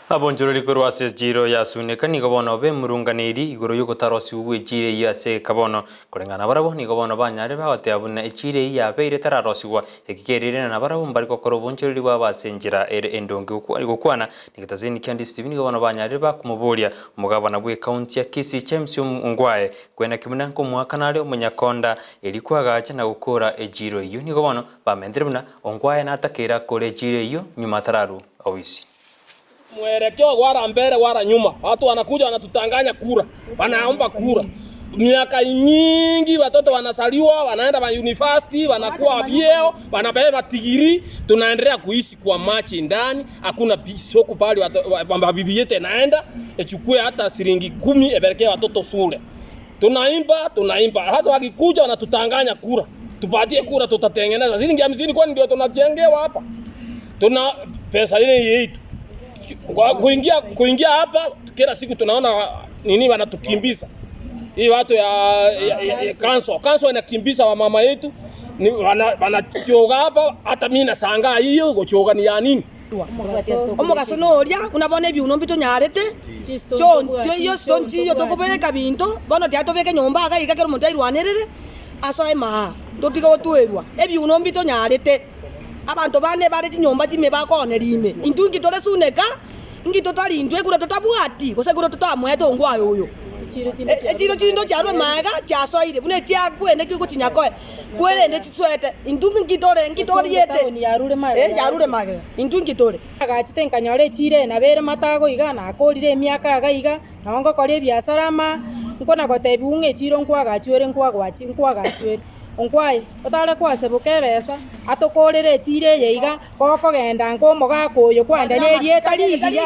Abonjorori korwa jiro yasuneka nigo bono be murunganiri igoro yuko tarosi uwe jire yase kabono kurengana barabo nigo bono banyare bagote abuna echire ya beire tararosiwa ekigerire na barabo mbari kokoro bonjorori babasenjira ere endonge gukwana nigitazeni kandi Steven nigo bono banyare bakumuburia umugabana bwe county ya Kisii James Ongwae kwena kimunanko mwakanale omunyakonda elikwagacha na gukora ejiro iyo nigo bono bamendere buna Ongwae natakera kore ejire iyo nyuma tararu awisi. Mwelekeo wala mbele wala nyuma. Watu wanakuja wanatutanganya kura. Wanaomba kura. Miaka nyingi watoto wanasaliwa, wanaenda wa university, wanakuwa vyeo, wanabeba tigiri, tunaendelea kuishi kwa machi ndani, hakuna soko pale bibi yetu naenda, echukue hata shilingi 10 epelekee watoto shule. Tunaimba. Hata wakikuja wanatutanganya kura. Tupatie kura tutatengeneza. Shilingi 50 kwani ndio tunajengewa hapa. Tuna pesa ile yetu. Kuingia hapa kila siku tunaona nini wanatukimbiza. Hii watu ya kanso inakimbiza wa mama yetu ni wanachoga hapa, hata mimi nashangaa hiyo gochoga ni ya nini? Omugasonoria unabone byuno mbito nyarete cho yo stonchi yo tokobeka binto bono tia tobeke nyomba aga ikakero montai rwanerere asoe ma ndotiga otwerwa ebyuno mbito nyarete abantu bane bare chinyomba chime bakonerime intungi tole suneka ngito talindwe kura totabwati kose kura totamweto Ongwae uyo chiro chindo charwe maga chasoire bune chiakwene kiko chinyakoe kwere chiswete intungi ngitore yete yarure mage intungi tore agachite nkanyore chire na bere matago iga na akorire emiaka agaiga nongo kore biashara ma nkona gotebi unge chiro nkwagachwere nkwagachwere Ongwae otare kwase bukebesa atokorere chire yeiga goko genda ngomo gakoyo kwanda ne rieta ligia